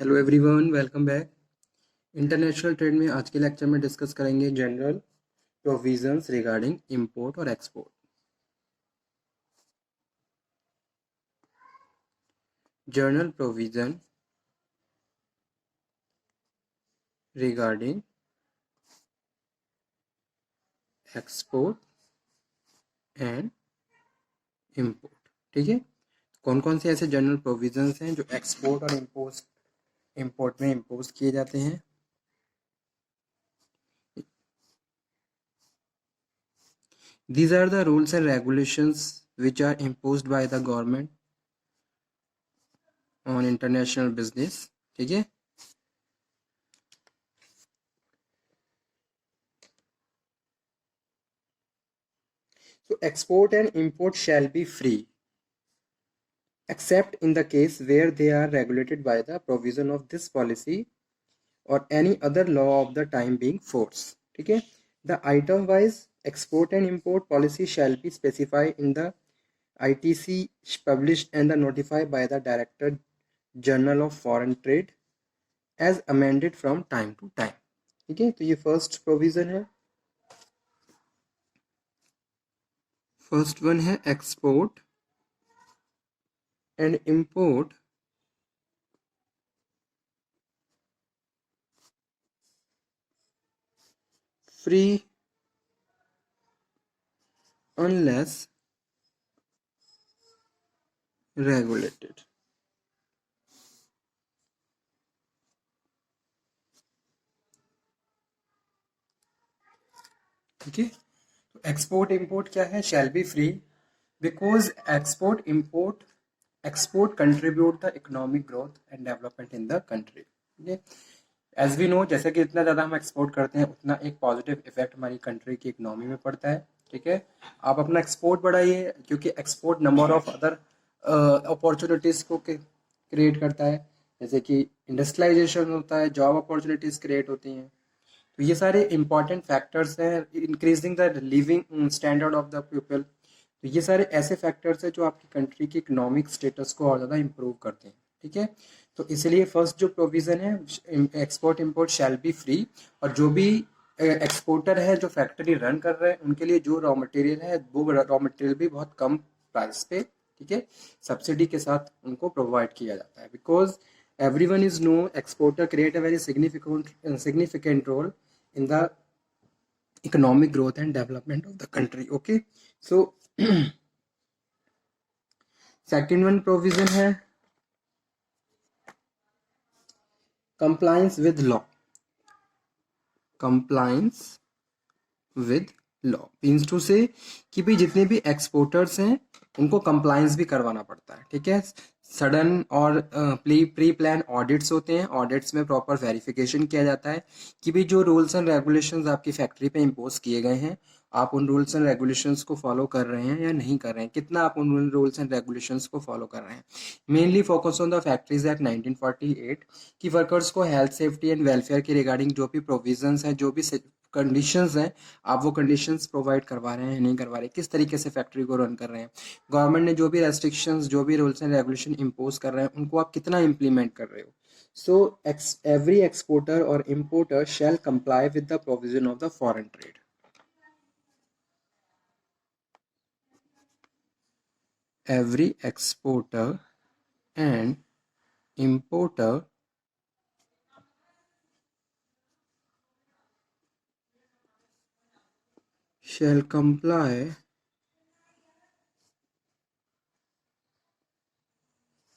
Hello everyone, welcome back. International trade में आज के लेक्चर में डिस्कस करेंगे जनरल प्रोविजंस रिगार्डिंग इंपोर्ट और export. General provision regarding export and import. ठीक है, कौन कौन से ऐसे जनरल प्रोविजंस हैं जो एक्सपोर्ट और इंपोर्ट में इम्पोज किए जाते हैं। These are the rules and regulations which are imposed by the government on international business. ठीक है, so export and import shall be free except in the case where they are regulated by the provision of this policy or any other law of the time being force. ठीक है, the item wise export and import policy shall be specified in the ITC published and notified by the Director General of Foreign Trade as amended from time to time. ठीक है, तो ये first provision है। First one है export and import free unless regulated। ठीक है, तो export import क्या है? Shall be free because export contribute the economic growth and development in the country. ठीक है, एज वी नो, जैसे कि इतना ज़्यादा हम एक्सपोर्ट करते हैं उतना एक पॉजिटिव इफेक्ट हमारी कंट्री की इकोनॉमी में पड़ता है। ठीक है, आप अपना एक्सपोर्ट बढ़ाइए क्योंकि export number of other opportunities को क्रिएट करता है, जैसे कि इंडस्ट्रियलाइजेशन होता है, जॉब अपॉर्चुनिटीज़ क्रिएट होती हैं। तो ये सारे इंपॉर्टेंट फैक्टर्स हैं, increasing the living standard of the people. तो ये सारे ऐसे फैक्टर्स हैं जो आपकी कंट्री की इकोनॉमिक स्टेटस को और ज़्यादा इम्प्रूव करते हैं। ठीक है, तो इसलिए फर्स्ट जो प्रोविज़न है, export import shall be free, और जो भी एक्सपोर्टर है जो फैक्ट्री रन कर रहे हैं उनके लिए जो रॉ मटेरियल है वो रॉ मटेरियल भी बहुत कम प्राइस पे, ठीक है, सब्सिडी के साथ उनको प्रोवाइड किया जाता है। Because everyone is know exporter create a very significant role in the economic growth and development of the country. Okay, so second one provision है compliance with law। compliance with law means to say कि भाई जितने भी exporters हैं उनको compliance भी करवाना पड़ता है। ठीक है, सडन और प्री प्लान ऑडिट्स होते हैं, ऑडिट्स में प्रॉपर वेरिफिकेशन किया जाता है कि भाई जो रूल्स एंड रेगुलेशंस आपकी फैक्ट्री पे इम्पोज किए गए हैं आप उन रूल्स एंड रेगुलेशंस को फॉलो कर रहे हैं या नहीं कर रहे हैं, कितना आप उन रूल्स एंड रेगुलेशंस को फॉलो कर रहे हैं। Mainly focus on the factories act 1948 कि वर्कर्स को हेल्थ सेफ्टी एंड वेलफेयर के रिगार्डिंग जो भी प्रोविजंस हैं, जो भी कंडीशंस हैं, आप वो कंडीशंस प्रोवाइड करवा रहे हैं नहीं करवा रहे, किस तरीके से फैक्ट्री को रन कर रहे हैं, गवर्नमेंट ने जो भी रेस्ट्रिक्शंस जो भी रूल्स एंड रेगुलेशन इम्पोज कर रहे हैं उनको आप कितना इम्प्लीमेंट कर रहे हो। सो एवरी एक्सपोर्टर और importer shell comply with the provision of the foreign trade. Every exporter and importer shall comply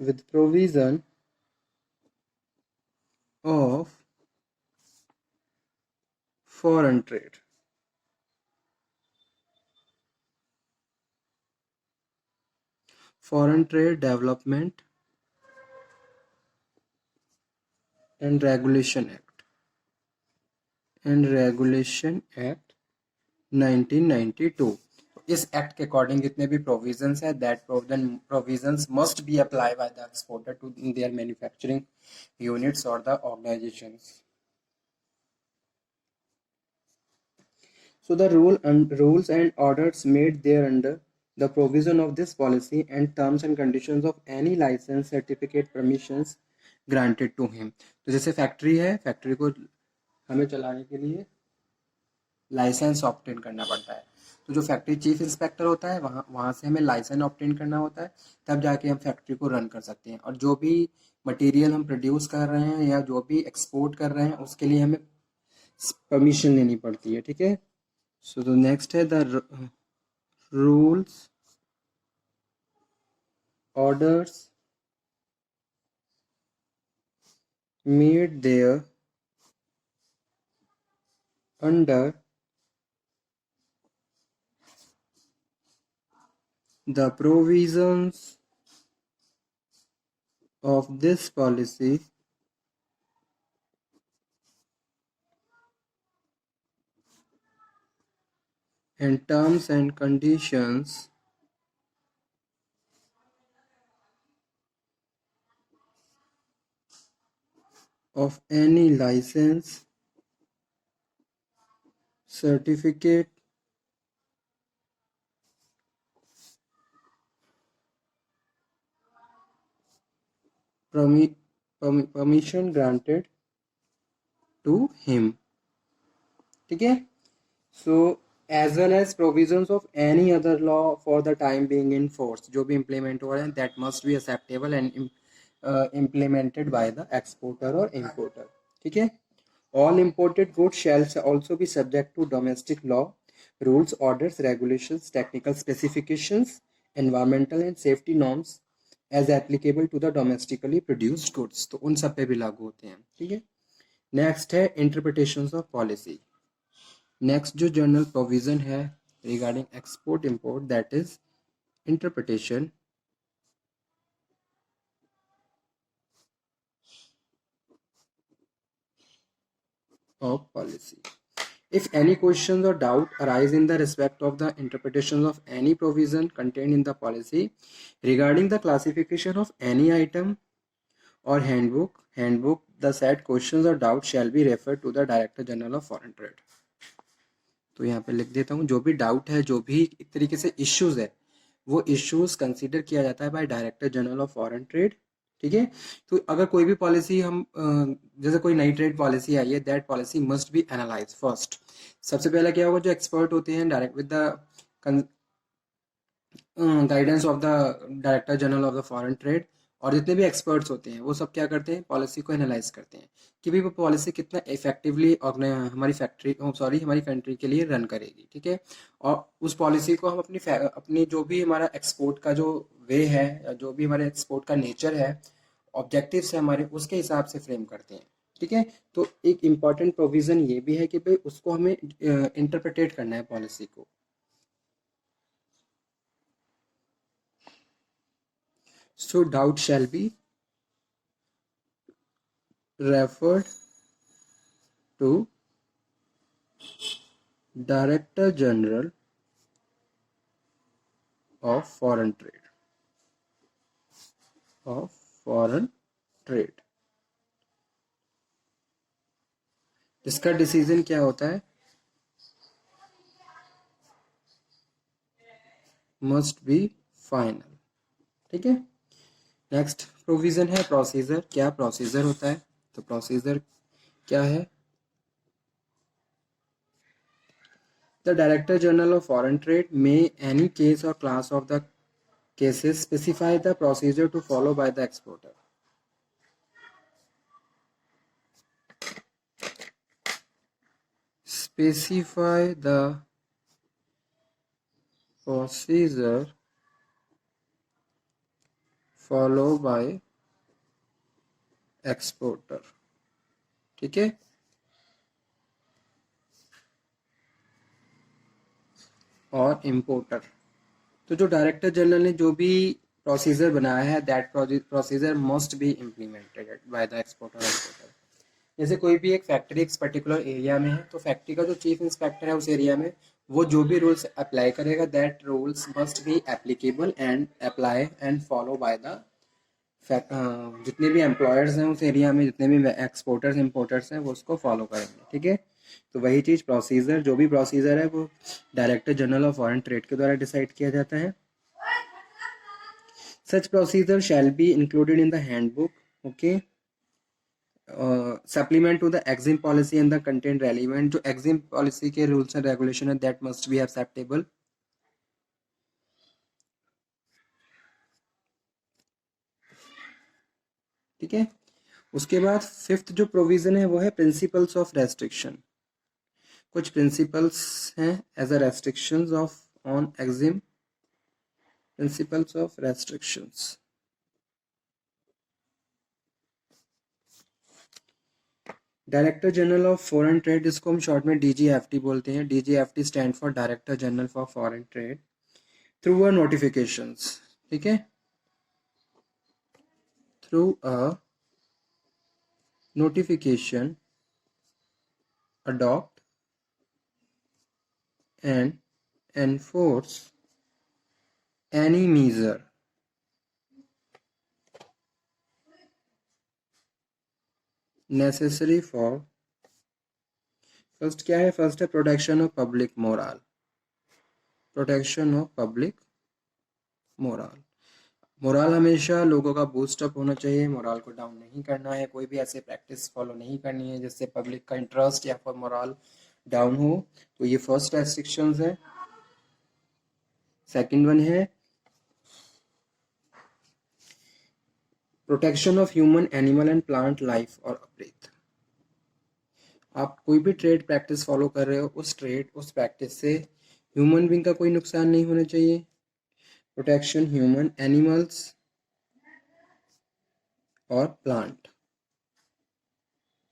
with provision of foreign trade। Foreign Trade Development and Regulation Act 1992। इस act के according जितने भी provisions है that provisions must be apply by the exporter to their manufacturing units और the organizations. So the rules and orders made thereunder the provision of this policy and terms and conditions of any license, certificate, permissions, granted to him. तो जैसे factory है, factory को हमें चलाने के लिए licence obtain करना पड़ता है। तो जो फैक्ट्री चीफ इंस्पेक्टर होता है, वहाँ वहाँ से हमें लाइसेंस ऑब्टेन करना होता है, तब जाके हम फैक्ट्री को रन कर सकते हैं। और जो भी मटेरियल हम प्रोड्यूस कर रहे हैं या जो भी एक्सपोर्ट कर रहे हैं, उसके लिए हमें परमिशन लेनी पड़ती है, ठीक है। सो द नेक्स्ट है the rules, orders made there under the provisions of this policy and terms and conditions of any license, certificate, permission granted to him, ठीक है। So as well as provisions of any other law for the time being in force, जो भी implement हो रहे हैं, that must be acceptable and implemented by the exporter or importer, ठीक है। All imported goods shall also be subject to domestic law, rules, orders, regulations, technical specifications, environmental and safety norms as applicable to the domestically produced goods। तो उन सब पे भी लागू होते हैं, ठीक है। नेक्स्ट है इंटरप्रिटेशंस ऑफ पॉलिसी। नेक्स्ट जो जनरल प्रोविजन है regarding export import, that is interpretation of policy. If any questions or doubt arise in the respect of the interpretation of any provision contained in the policy regarding the classification of any item or handbook, the said questions or doubts shall be referred to the Director General of Foreign Trade। तो यहाँ पे लिख देता हूँ, जो भी doubt है, जो भी एक तरीके से इश्यूज है, वो इश्यूज कंसीडर किया जाता है by director general of foreign trade, ठीक है। तो अगर कोई भी पॉलिसी हम जैसे कोई नई ट्रेड पॉलिसी आई है, that policy must be analyse first. सबसे पहले क्या होगा, जो एक्सपर्ट होते हैं direct with the guidance of the director general of the foreign trade, और जितने भी एक्सपर्ट्स होते हैं वो सब क्या करते हैं, पॉलिसी को एनालाइज करते हैं कि भाई वो पॉलिसी कितना इफेक्टिवली हमारी फैक्ट्री सॉरी हमारी कंट्री के लिए रन करेगी, ठीक है। और उस पॉलिसी को हम अपनी जो भी हमारा एक्सपोर्ट का जो वे है, या जो भी हमारे एक्सपोर्ट का नेचर है, ऑब्जेक्टिव्स है हमारे, उसके हिसाब से फ्रेम करते हैं, ठीक है। तो एक इम्पॉर्टेंट प्रोविजन ये भी है कि भाई उसको हमें इंटरप्रिटेट करना है पॉलिसी को। So doubt shall be referred to Director General of Foreign Trade। इसका डिसीजन क्या होता है, मस्ट बी फाइनल, ठीक है। नेक्स्ट प्रोविजन है प्रोसीजर। क्या प्रोसीजर होता है, तो प्रोसीजर क्या है, the director general of foreign trade may any case or class of the cases specify the procedure to follow by the exporter। Specify the procedure followed by exporter, ठीक है। और importer, तो जो डायरेक्टर जनरल ने जो भी procedure बनाया है, that procedure must be implemented by the exporter और इंपोर्टर। जैसे कोई भी एक फैक्ट्री एक पर्टिकुलर एरिया में है, तो फैक्ट्री का जो चीफ इंस्पेक्टर है उस एरिया में, वो जो भी रूल्स अप्लाई करेगा, that rules must be applicable and apply and follow by the जितने भी एम्प्लॉयर्स हैं उस एरिया में, जितने भी एक्सपोर्टर्स इंपोर्टर्स हैं, वो उसको फॉलो करेंगे, ठीक है। तो वही चीज़ प्रोसीजर, जो भी प्रोसीजर है वो director general of foreign trade के द्वारा डिसाइड किया जाता है। Such procedure shall be included in the handbook, okay, supplement to the EXIM policy and the content relevant, जो एग्जिम पॉलिसी के रूल्स एंड रेगुलेशन है दैट मस्ट बी एक्सेप्टेबल। ठीक है, उसके बाद फिफ्थ जो प्रोविजन है वो है प्रिंसिपल्स ऑफ रेस्ट्रिक्शन। कुछ प्रिंसिपल्स हैं as a restrictions of on EXIM, principles of restrictions. Director general of foreign trade, जिसको हम शॉर्ट में डीजीएफटी बोलते हैं, DGFT stand for director general for foreign trade, through a notifications. ठीक है, through a notification, adopt and enforce any measure necessary for, first क्या है, first है protection of public moral, protection of public moral. Moral हमेशा लोगों का boost up होना चाहिए, मोरल को डाउन नहीं करना है, कोई भी ऐसे प्रैक्टिस फॉलो नहीं करनी है जिससे पब्लिक का इंटरेस्ट या फिर मोरल डाउन हो। तो ये फर्स्ट रेस्ट्रिक्शंस है। सेकंड वन है protection of human, animal and plant life और ब्रीथ। आप कोई भी ट्रेड प्रैक्टिस फॉलो कर रहे हो, उस प्रैक्टिस से ह्यूमन बींग का कोई नुकसान नहीं होना चाहिए। प्रोटेक्शन ह्यूमन, एनिमल्स और प्लांट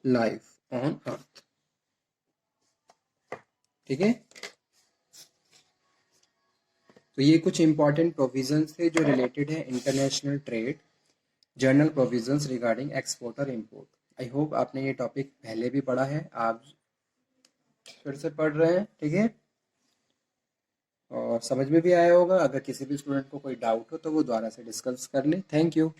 लाइफ ऑन अर्थ। ठीक है, तो ये कुछ इंपॉर्टेंट प्रोविजंस थे जो रिलेटेड है international trade, journal provisions regarding export और इम्पोर्ट। आई होप आपने ये टॉपिक पहले भी पढ़ा है, आप फिर से पढ़ रहे हैं। ठीक है, और समझ में भी आया होगा। अगर किसी भी स्टूडेंट को कोई डाउट हो तो वो दोबारा से डिस्कस कर ले। Thank you.